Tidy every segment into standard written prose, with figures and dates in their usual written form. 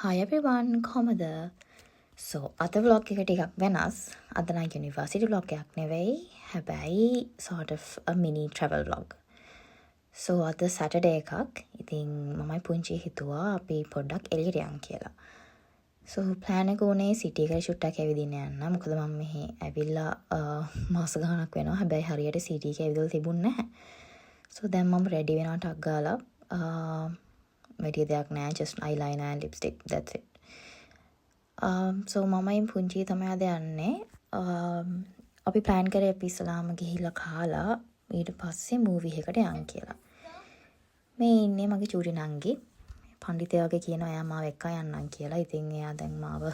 Hi everyone, කොහමද? So, අද vlog එක ටිකක් වෙනස්. අද නම් university vlog එකක් නෙවෙයි. හැබැයි sort of a mini travel vlog. So, අද Saturday එකක්. ඉතින් මමයි පුංචි හිතුවා අපි පොඩ්ඩක් එළියට යන්න කියලා. So, plan එක උනේ city එකට චුට්ටක් ඇවිදින්න යන්න. මොකද මම මෙහි ඇවිල්ලා මාස ගාණක් වෙනවා. හැබැයි හරියට city එක ඇවිදලා තිබුණේ නැහැ. So, දැන් මම ready වෙනවා ටක් ගාලා. වැඩි දෙයක් නෑ, just eyeliner and lipstick, that's it. So මමයි පුංචි තමයි අද යන්නේ. අපි plan කරේ අපි ඉස්සලාම ගිහිල්ලා කාලා ඊට පස්සේ movie එකකට යන්න කියලා. මේ ඉන්නේ මගේ චූටි නංගි. පඬිතයා වගේ කියනවා එයා මාව එක්ක යන්නම් කියලා. ඉතින් එයා දැන් මාව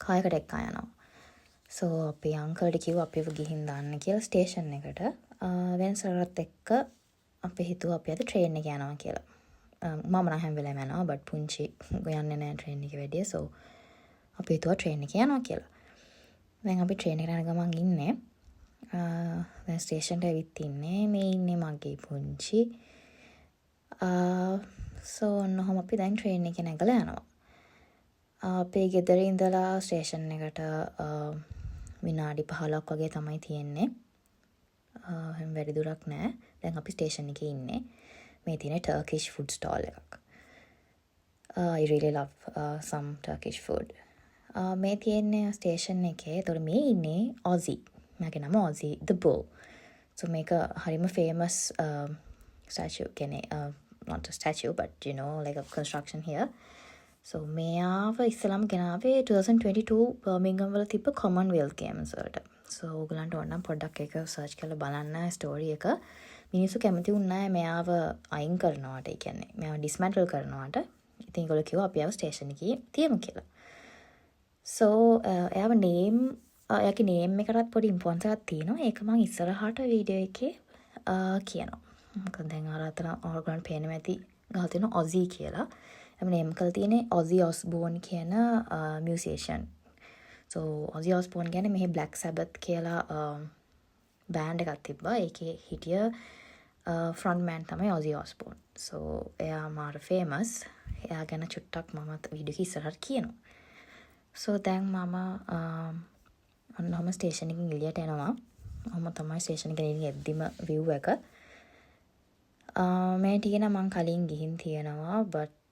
කායකට එක්ක යනවා. So අපි අංකල්ට කිව්වා අපිව ගිහින් දාන්න කියලා ස්ටේෂන් එකට. වෙනසරත් එක්ක අපි හිතුවා අපි අද train එක යනවා කියලා. මම නම් හැම වෙලාවෙම යනවා but පුංචි යන්නේ නැහැ train එක වැඩිය. So අපි හිතුවා train එක යනවා කියලා. දැන් අපි train එකට යන ගමන් ඉන්නේ. දැන් station එකට ඇවිත් ඉන්නේ. මේ ඉන්නේ මගේ පුංචි. So ඔන්නෝම අපි දැන් train එකේ නැගලා යනවා. අපේ ගෙදර ඉඳලා station එකට විනාඩි 15ක් වගේ තමයි තියෙන්නේ. හැම වැඩි දුරක් නෑ. දැන් අපි station එකේ ඉන්නේ. මේ තියෙන Turkish food stall එකක්. I really love some Turkish food. මේ තියෙන්නේ station එකේ. ඒතකොට මේ ඉන්නේ Aussie. මගේ නම Aussie the Bull. So මේක හරිම famous statue කියන්නේ not a statue but you know like a construction here. So මෙයාව ඉස්සලම ගෙනාවේ 2022 Birmingham වල තිබ්බ Commonwealth Games වලට. So ඔයගලන්ට ඕනනම් පොඩ්ඩක් ඒක search කරලා බලන්න story එක. මිනිස්සු කැමති වුණා මෙයාව අයින් කරනවාට. ඒ කියන්නේ මෙයාව dismantle කරනවාට. ඉතින් ඒගොල්ලෝ කිව්වා අපි ආව ස්ටේෂන් එකේ තියමු කියලා. So එයාව එයාගේ name එකටත් පොඩි importance එකක් තියෙනවා. ඒක මම ඉස්සරහට වීඩියෝ එකේ කියනවා. මොකද දැන් අර ඔයගොල්ලන්ට පේනවා ඇති ගහලා තියෙනවා Aussie කියලා. එයාම name කරලා තියෙන්නේ Ozzy Osbourne කියන musician. So Ozzy Osbourne කියන්නේ මෙහි Black Sabbath කියලා බෑන්ඩ් එකක් තිබ්බා. ඒකේ හිටිය frontman තමයි Ozzy Osbourne. So එයා මාර famous. එයා ගැන චුට්ටක් මම වීඩියෝ එකේ ඉස්සරහට කියනවා. So දැන් මම ඔන්නෝම ස්ටේෂන් එකකින් එළියට එනවා. ඔහොම තමයි ස්ටේෂන් එකේ එද්දිම view එක. මේ ටික නම් මම කලින් ගිහින් තියෙනවා but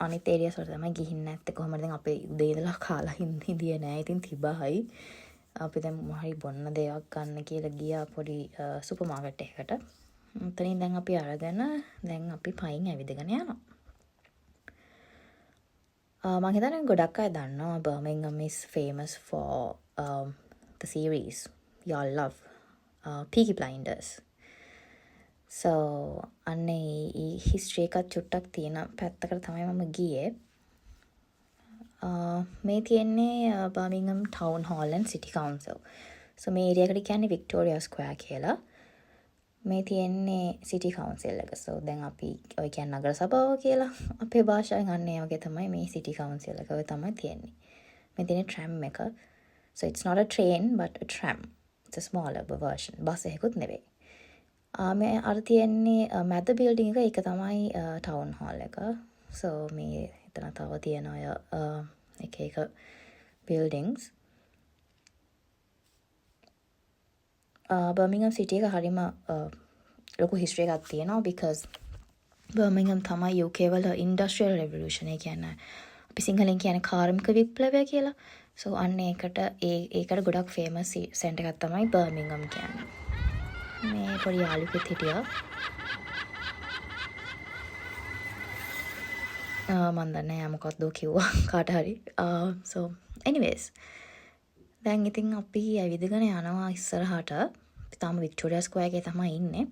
අනිත් ඒරියාස් වලට තමයි ගිහින් නැත්තේ. කොහොමද දැන් අපේ උදේ ඉඳලා කාලා හින්දියේ නෑ. ඉතින් තිබහයි. අපි දැන් මොහරි බොන්න දෙයක් ගන්න කියලා ගියා පොඩි සුපර් මාකට් එකකට. එතනින් දැන් අපි අරගෙන දැන් අපි පයින් ඇවිදගෙන යනවා. මම හිතන්නේ ගොඩක් අය දන්නවා Birmingham is famous for the series y'all love Peaky Blinders. So අන්නේ history එකත් චුට්ටක් තියෙන පැත්තකට තමයි මම ගියේ. මේ තියෙන්නේ Birmingham Town Hall and City Council. So මේ ඒරියා එකට කියන්නේ Victoria Square කියලා. මේ තියෙන්නේ City Council එක. So දැන් අපි ඔය කියන්නේ නගර සභාව කියලා. අපේ භාෂාවෙන් අන්න ඒ වගේ තමයි මේ City Council එක ඔය තමයි තියෙන්නේ. මේ තියෙන්නේ tram එක. So it's not a train but a tram. It's a smaller version. Bus එකකුත් නෙවෙයි. මේ අර තියෙන්නේ මැද building එක ඒක තමයි town hall එක. So මේ එතන තව තියෙන අය එක buildings. Birmingham city එක හරිම ලොකු history එකක් තියෙනවා because Birmingham තමයි UK වල industrial revolution එක කියන්නේ අපි සිංහලෙන් කියන්නේ කාර්මික විප්ලවය කියලා. So අන්න ඒකට ගොඩක් famous center එකක් තමයි Birmingham කියන්නේ. මේ පොඩි යාළුවෙක් හිටියා. මන් දන්නේ යා මොකක්ද කිව්වා කාට හරි. So anyways දැන් ඉතින් අපි ඇවිදගෙන යනවා ඉස්සරහට. අපි තාම Victoria Square එකේ තමයි ඉන්නේ.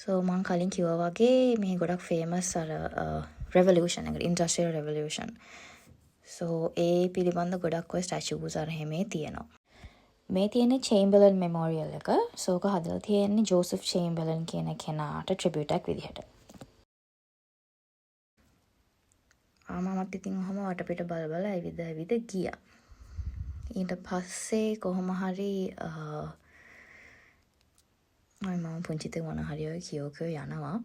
So මම කලින් කිව්වා වගේ මේ ගොඩක් famous අර revolution එක industrial revolution. So ඒ පිළිබඳ ගොඩක් ඔය statues අර හැමේ තියෙනවා. මේ තියෙන්නේ Chamberlain Memorial එක. So ඔක හදලා තියෙන්නේ Joseph Chamberlain කියන කෙනාට tribute එකක් විදිහට. මමත් ඉතින් ඔහම වටපිට බල ඇවිද ගියා. ඊට පස්සේ කොහොම හරි මම පුංචිත මොන හරි ඔය කියෝකෝ යනවා.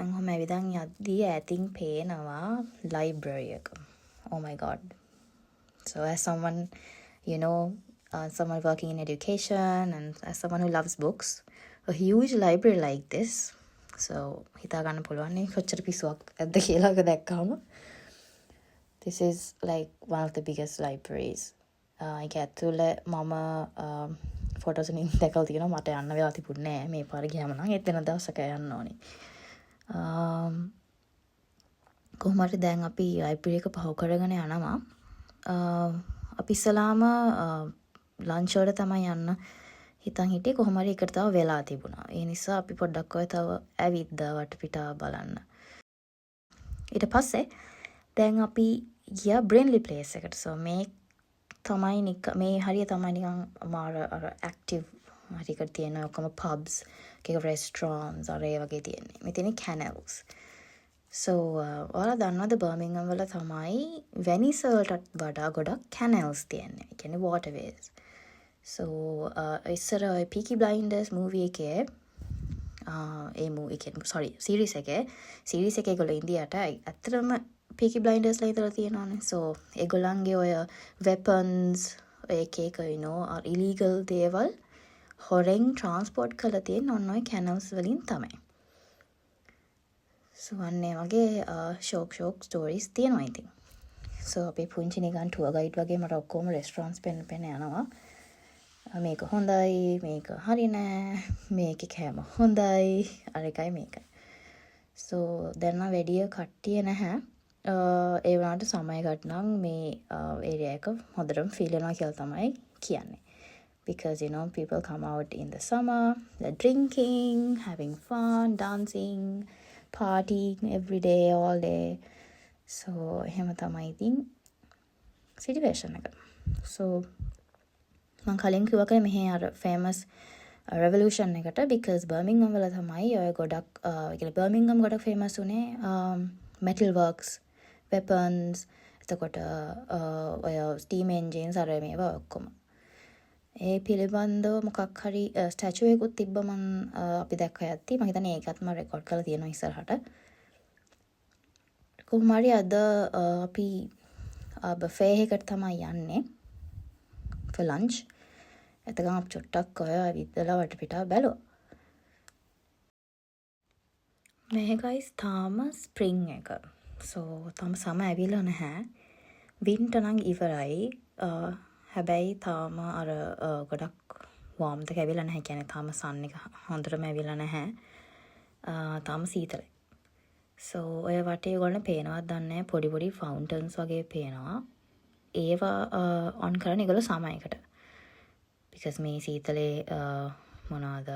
මම ඔහම ඇවිදන් යද්දී ඈතින් පේනවා library එක. Oh my god. So as someone, you know, someone working in education and as someone who loves books, a huge library like this. So හිතා ගන්න පුළුවන් නේ කොච්චර පිස්සුවක් ඇද්ද කියලා ඔක දැක්කම. This is like one of the biggest libraries. ඒක ඇතුළේ මම ෆොටෝස් වලින් දැකලා තියෙනවා. මට යන්න වෙලා තිබුණේ නෑ මේ පාර ගියාම නම් ඒත් වෙන දවසක යන්න ඕනේ. කොහොම හරි දැන් අපි ලයිබ්‍රරි එක පහු කරගෙන යනවා. අපි ඉස්සලාම ලන්ච් වලට තමයි යන්න හිතන් හිටියේ. කොහොම හරි එකට තව වෙලා තිබුණා. ඒ නිසා අපි පොඩ්ඩක් ඔය තව ඇවිද්දා වටපිටාව බලන්න. ඊට පස්සේ දැන් අපි ගියා බ්‍රෙන්ලි ප්ලේස් එකට. So මේ තමයි මේ හරිය තමයි නිකන් මාර අර ඇක්ටිව් හරියකට තියෙන ඔක්කොම pubs, එක restaurants අර ඒ වගේ තියෙන්නේ. මෙතන canals. So ඔයාලා දන්නවද බර්මින්ගම් වල තමයි වෙනිස් වලට වඩා ගොඩක් canals තියෙන්නේ. ඒ කියන්නේ waterways. So ඉස්සර Peaky Blinders movie එකේ series එකේ ඒගොල්ලෝ ඉන්දියාට ඇත්තටම Peaky Blinders ලා ඉදලා තියෙනවානේ. So ඒගොල්ලන්ගේ ඔය weapons එක you know illegal දේවල් හොරෙන් transport කරලා තියෙන ඔන්න ඔය canals වලින් තමයි. So අන්නේ වගේ shock stories තියෙනවා ඉතින්. So අපි පුංචි නිකන් tour guide වගේ මට ඔක්කොම restaurants පෙන්න යනවා. මේක හොඳයි, මේක හරි නෑ, මේකේ කෑම හොඳයි, අර එකයි මේකයි. So දැන් නම් වැඩි කට්ටිය නැහැ. ඒ වුණාට සමයකට නම් මේ area එක හොඳටම feel වෙනවා කියලා තමයි කියන්නේ. Because you know people come out in the summer, they're drinking, having fun, dancing, partying every day, all day. So එහෙම තමයි ඉතින් situation එක. So මං කලින් කිව්වා කලේ මෙහේ අර famous revolution එකට because Birmingham වල තමයි ඔය ගොඩක් කියන්නේ Birmingham ගොඩක් famous උනේ metal works, weapons, එතකොට ඔය steam engines අර මේවා ඔක්කොම. ඒ පිළිබඳව මොකක් හරි ස්ටැචු එකකුත් තිබ්බ මං අපි දැක්ක යද්දි මම හිතන්නේ ඒකත් මම රෙකෝඩ් කරලා තියෙනවා ඉස්සරහට. කොහොම හරි අද අපි buffet එකකට තමයි යන්නේ for lunch. එතකන් අපි චුට්ටක් ඔය විද්දලා වටපිටාව බැලුවා. මේ guys තාම spring එක. So තාම summer ඇවිල්ලා නැහැ. winter නම් ඉවරයි. හැබැයි තාම අර ගොඩක් warmth එක ඇවිල්ලා නැහැ. කියන්නේ තාම sun එක හොඳටම ඇවිල්ලා නැහැ. තාම සීතලයි. So ඔය වටේ ඔයගොල්ලෝ පේනවද දන්නේ පොඩි fountains වගේ පේනවා. ඒවා on කරන්නේ ඒගොල්ලෝ සමයකට. because මේ සීතලේ මොනවාද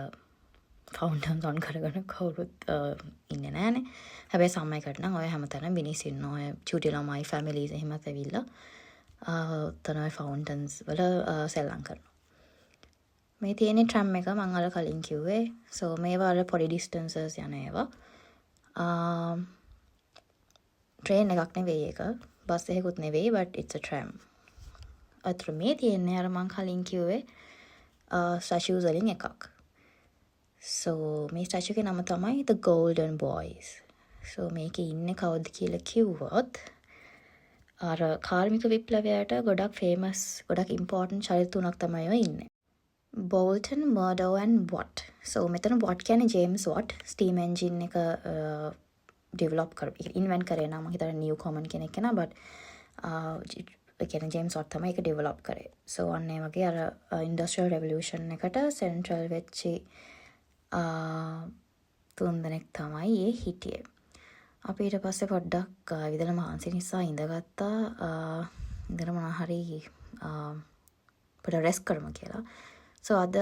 fountains on කරගෙන කවුරුත් ඉන්නේ නැහනේ. හැබැයි සමයකට නම් ඔය හැමතැනම මිනිස්සු ඉන්නවා. ඔය චූටි ළමයි families එහෙමත් ඇවිල්ලා තමයි fountains වල සෙල්ලම් කරනවා. මේ තියෙන tram එක මම අර කලින් කිව්වේ. so මේවා අර පොඩි distances යන ඒවා. train එකක් නෙවෙයි ඒක. බස් එකකුත් නෙවෙයි but it's a tram. අතර මේ තියෙන්නේ අර මම කලින් කිව්වේ statues වලින් එකක්. so මේ statue එකේ නම තමයි The Golden Boys. so මේකේ ඉන්නේ කවුද කියලා කිව්වොත් අර කාර්මික විප්ලවයට ගොඩක් famous ගොඩක් important චරිත තුනක් තමයි ඔය ඉන්නේ. Bolton, Murdo and Watt. so මෙතන Watt කියන්නේ James Watt steam engine එක develop invent කරේ නම් මම හිතන්නේ new common කෙනෙක් කෙනා but කියන්නේ James Watt තමයි ඒක develop කරේ. so අන්න ඒ වගේ අර industrial revolution එකට central වෙච්චි තුන් දෙනෙක් තමයි ඒ හිටියේ. අපි ඊට පස්සේ පොඩ්ඩක් විදලා මහන්සි නිසා ඉඳගත්තා. ඉඳලා මොනවා හරි පොඩ රෙස්ට් කරමු කියලා. so අද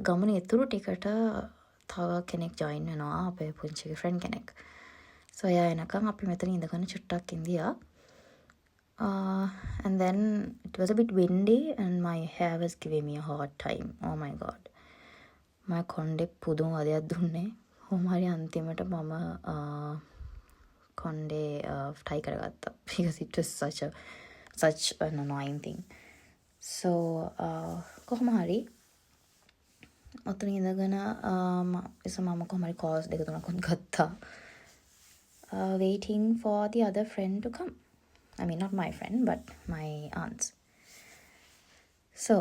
ගමනේ ඉතුරු ටිකට තව කෙනෙක් join වෙනවා අපේ පුංචි friend කෙනෙක්. so එයා එනකන් අපි මෙතන ඉඳගෙන චුට්ටක් ඉඳියා. And then it was a bit windy and my hair was giving me a hard time. Oh my god. My කොණ්ඩේ පුදුම වදයක් දුන්නේ. කොහොම හරි අන්තිමට මම කොණ්ඩේ tie කරගත්තා. because it was such an annoying thing. so කොහොම හරි ඔතන ඉඳගෙන මම කොහමරි කෝස් දෙක තුනකුත් ගත්තා. Waiting for the other friend to come. I mean, not my friend, but my aunt's. So,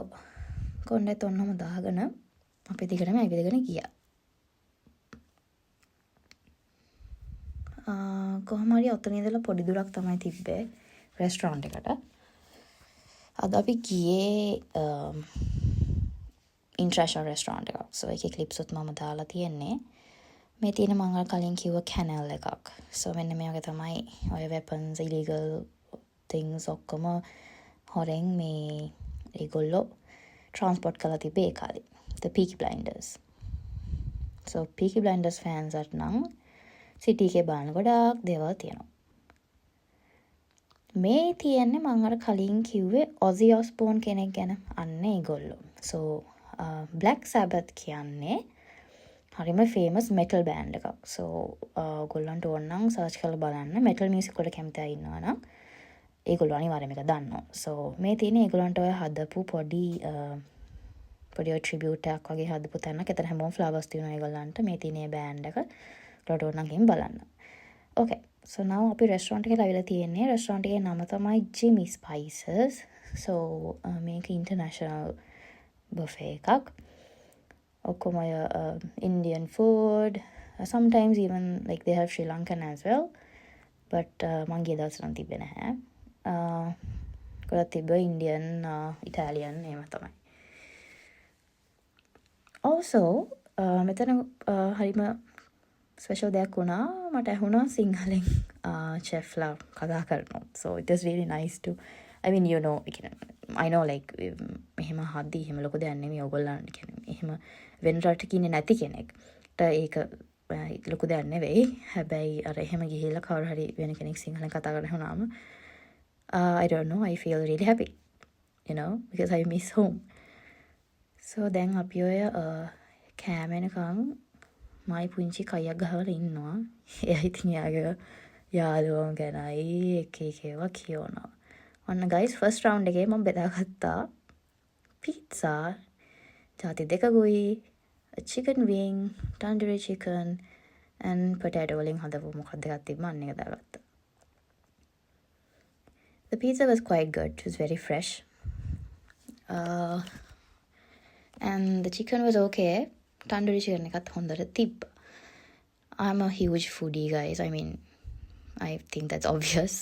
කොණ්ඩෙත් ඔන්නම දාගෙන අපි දිගටම ඇවිදගෙන ගියා. කොහොම හරි ඔතන ඉඳලා පොඩි දුරක් තමයි තිබ්බේ රෙස්ටොරන්ට් එකට. අද අපි ගියේ ඉන්ටර්නැෂනල් රෙස්ටොරන්ට් එකක්. So ඒකේ ක්ලිප්ස් උත් මම දාලා තියෙන්නේ. මේ තියෙන මම කලින් කිව්ව කැනල් එකක්. So මෙන්න මේ වගේ තමයි ඔය weapons illegal things ඔක්කොම හොරෙන් මේ ඒගොල්ලෝ transport කරලා තිබේ ඒ කාලේ. The Peaky Blinders. So Peaky Blinders fans නම් සිටි එකේ බලන ගොඩාක් දේවල් තියෙනවා. මේ තියෙන්නේ මම අර කලින් කිව්වේ Ozzy Osbourne කෙනෙක් ගැන. අන්න ඒගොල්ලෝ. So Black Sabbath කියන්නේ හරිම famous metal band එකක්. So ඔයගොල්ලන්ට ඕන නම් search කරලා බලන්න metal music වල කැමති අය ඉන්නවා නම් ඒගොල්ලෝ අනිවාර්යයෙන්ම මේක දන්නවා. So මේ තියෙන්නේ ඒගොල්ලන්ට ඔය හදපු පොඩි tribute එකක් වගේ හදපු තැනක්. ඒතර හැමෝම flowers තියෙනවා ඒගොල්ලන්ට. මේ තියෙන මේ band එක ඔයාලට ඕන නම් ගිහින් බලන්න. Okay. So now අපි restaurant එකට ඇවිල්ලා තියෙන්නේ. restaurant එකේ නම තමයි Jimmy Spices. So මේක international buffet එකක්. ඔක්කොම Indian food. Sometimes even like they have Sri Lankan as well. But මං ගිය දවස් නම් තිබ්බේ නැහැ. ගොඩක් තිබ්බේ Indian, Italian එහෙම තමයි. Also මෙතන හරිම ස්පෙෂල් දෙයක් වුණා. මට ඇහුණා සිංහලෙන් chefලා කතා කරනවා. So it was really nice to, I mean, you know, I know like එහෙම හදි එහෙම ලොකු දෙයක් නෙමෙයි ඔයගොල්ලන් කියන්නේ. එහෙම වෙන රටක ඉන්නේ නැති කෙනෙක්ට ඒක ලොකු දෙයක් නෙවෙයි. හැබැයි අර එහෙම ගිහිල්ලා කවුරු හරි වෙන කෙනෙක් සිංහලෙන් කතා කරනවම I don't know, I feel really happy, you know, because I miss home. So දැන් අපි ඔය කෑමෙනකන් මයි පුංචි කයියක් ගහවල ඉන්නවා. එයා ඉතින් යාගේ යාළුවෝ ගැනයි එක ඒවා කියනවා. ඔන්න guys, first round එකේ මම බෙදාගත්තා pizza ජාති දෙකකුයි, a chicken wing, tandoori chicken and potato වලින් හදපු මොකක්ද එකක් තිබ්බ අන්න එක දාගත්තා. The pizza was quite good. It was very fresh. And the chicken was okay. Tandoori chicken එකත් හොඳට තිබ්බා. I'm a huge foodie, guys. I mean, I think that's obvious.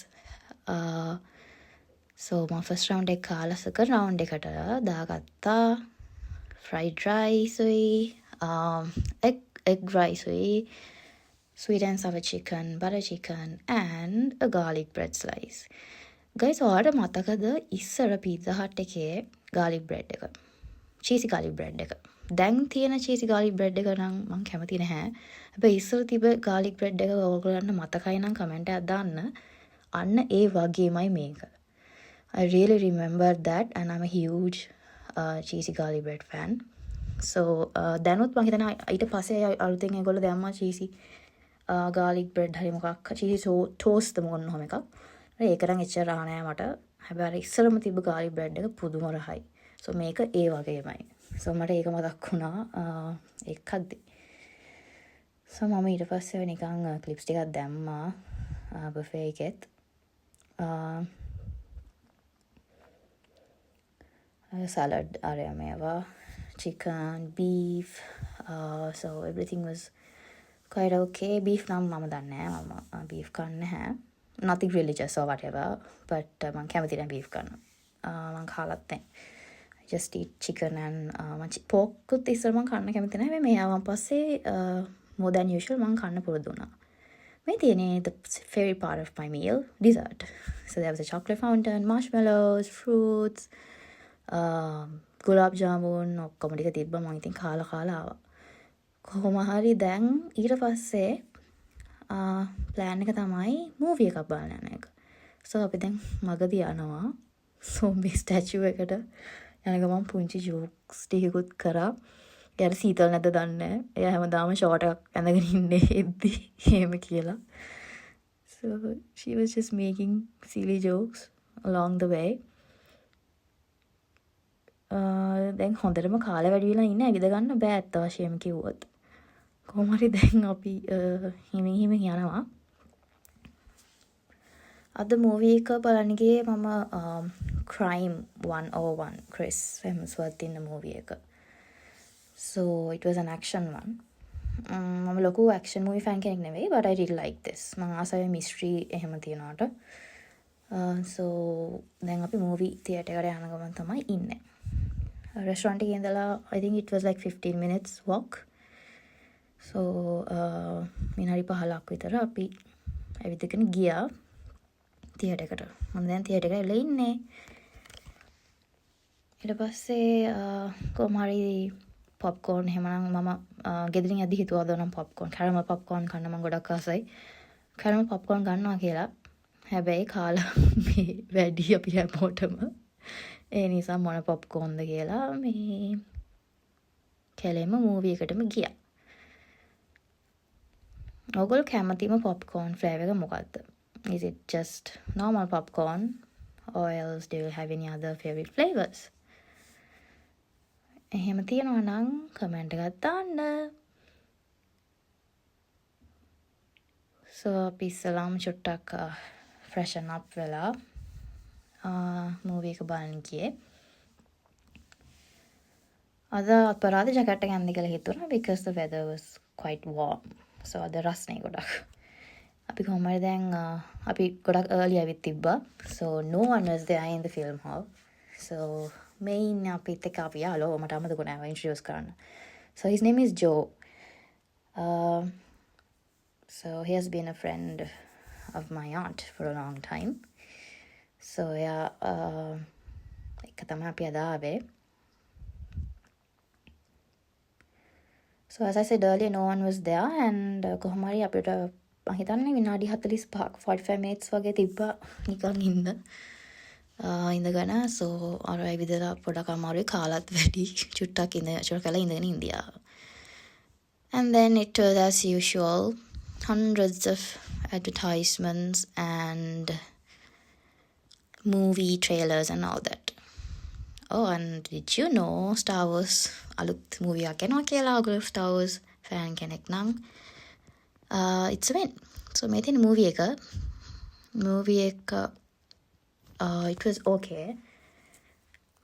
So my first round එක කාලා second round එකට දාගත්තා fried rice උයි, egg rice උයි, sweet and sour chicken, butter chicken and a garlic bread slice. Guys, ඔයාලට මතකද ඉස්සර Pizza Hut එකේ garlic bread එක? cheesy garlic bread එක. දැන් තියෙන cheesy garlic bread එක නම් මම කැමති නැහැ. හැබැයි ඉස්සර තිබ්බ garlic bread එක ඔයගොල්ලන්ට මතකයි නම් කමෙන්ට් එකක් දාන්න. අන්න ඒ වගේමයි මේක. I really remember that and I'm a huge cheesy garlic bread fan. So දැනුත් මම හිතනවා ඊට පස්සේ අලුතෙන් ඒගොල්ලෝ දැම්මා cheesy garlic bread හරි මොකක් cheesy toast මොන හොම එකක්. ඒක නම් එච්චර රහ නෑ මට. හැබැයි ඉස්සරම තිබ්බ garlic bread එක පුදුම රහයි. So මේක ඒ වගේමයි. So මට ඒක මතක් වුණා එක්කද්දි. So මම ඊට පස්සේ නිකන් ක්ලිප්ස් ටිකක් දැම්මා buffet එකෙත්. Salad area මේවා, chicken, beef, so everything was quite okay. Beef නම් මම දන්නේ නැහැ. මම beef කන්නේ නැහැ. Nothing religious or whatever, but මම කැමති නැහැ beef කන්න. මම කාලත් නැහැ. I just eat chicken and pork උත් ඉස්සර මම කන්න කැමති නැහැ. මේ ආවන් පස්සේ more than usual මම කන්න පුරුදු වුණා. මේ තියෙන්නේ the favorite part of my meal, dessert. So there was a chocolate fountain, marshmallows, fruits, ගුලාබ් ජාමුන් ඔක්කොම ටික තිබ්බා. මම ඉතින් කාලා ආවා. කොහොම හරි දැන් ඊට පස්සේ ප්ලෑන් එක තමයි මූවි එකක් බලන්න යන එක. So අපි දැන් මගදී යනවා සෝම්බි ස්ටැචුව එකට. යන ගමන් පුංචි ජෝක්ස් ටිකකුත් කරා. එයාට සීතල නැද්ද දන්නේ නැහැ. එයා හැමදාම ෂෝට් එකක් ඇඳගෙන ඉන්නේ එද්දි එහෙම කියලා. So she was just making silly jokes along the way. දැන් හොඳටම කාලය වැඩි වෙලා ඉන්නේ ඇවිද ගන්න බෑ ඇත්ත වශයෙන්ම කිව්වොත්. කොහොම හරි දැන් අපි හිමින් හිමින් යනවා. අද මූවී එක බලන්න ගියේ මම Crime 101 Chris Hemsworth ඉන්න මූවී එක. So it was an action one. මම ලොකු action movie fan කෙනෙක් නෙවෙයි, but I really like this. මම ආසයි mystery එහෙම තියනවාට. So දැන් අපි movie theater එකට යන ගමන් තමයි ඉන්නේ. Restaurant එකේ ඉඳලා I think it was like 15 minutes walk. So විනාඩි 15ක් විතර අපි ඇවිදගෙන ගියා theater එකට. මම දැන් theater එකේ ඉල්ල ඉන්නේ. ඊට පස්සේ කොහොම හරි popcorn එහෙමනම් මම ගෙදරින් යද්දි හිතුවා දෝනම් popcorn caramel popcorn කන්න මම ගොඩක් ආසයි. caramel popcorn ගන්නවා කියලා. හැබැයි කාලා මේ වැඩි අපි හැමෝටම. ඒ නිසා මොන popcornද කියලා මේ කැලේම movie එකටම ගියා. ඔයගොල්ලෝ කැමතිම popcorn flavor එක මොකක්ද? Is it just normal popcorn or else do you have any other favorite flavors? එහෙම තියෙනවා නම් කමෙන්ට් එකක් දාන්න. So අපි ඉස්සලාම චුට්ටක් freshen up වෙලා movie එක බලන්න ගියේ. අද අපරාධ ජැකට් එක ඇඳ කියලා හිතුණා because the weather was quite warm. So අද රස්නේ ගොඩක්. අපි කොහොම හරි දැන් අපි ගොඩක් early ඇවිත් තිබ්බා. So no one was there in the film hall. So main අපිත් එක්ක අපි යාළුවෝ මට අමතකුණා introduce කරන්න. So his name is Joe. So he has been a friend of my aunt for a long time. So yeah, එක තමයි අපි අද ආවේ. So as I said earlier, no one was there and කොහොම හරි අපිට මම හිතන්නේ විනාඩි 45ක් 45 minutes වගේ තිබ්බා නිකන් ඉඳගෙන. So අර ඇවිදලා පොඩක් අමාරුයි කාලත් වැඩි චුට්ටක් ඉඳගෙන India. And then it was as usual, hundreds of advertisements and movie trailers and all that. Oh, and did you know Star Wars අලුත් movie එකක් එනවා කියලා? ඔයගොල්ලෝ Star Wars fan කෙනෙක් නම් it's a win. So මේ තියෙන movie එක it was okay.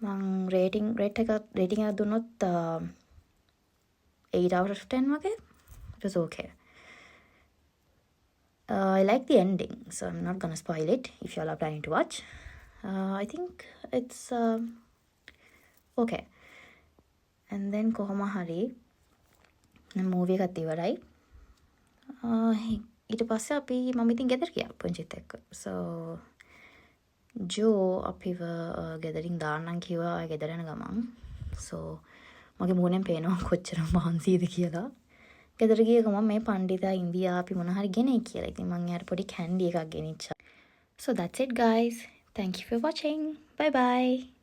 මං rating එකක් දුන්නොත් 8 out of 10 වගේ. It was okay. I like the ending, so I'm not gonna spoil it if you all are planning to watch. I think it's okay. And then කොහොම හරි movie එකත් ඉවරයි. ඊට පස්සේ අපි මම ඉතින් ගෙදර ගියා පුංචිත් එක්ක. So ජෝ අපිව ගෙදරින් දාන්නම් කිව්වා ගෙදර යන ගමන්. So මගේ මූණෙන් පේනවා කොච්චර මහන්සියද කියලා. ගෙදර ගිය ගමන් මේ පණ්ඩිතා ඉන්දියා අපි මොන හරි ගෙනේ කියලා. ඉතින් මම යාර පොඩි කැන්ඩි එකක් ගෙනිච්චා. So that's it guys. Thank you for watching. Bye bye.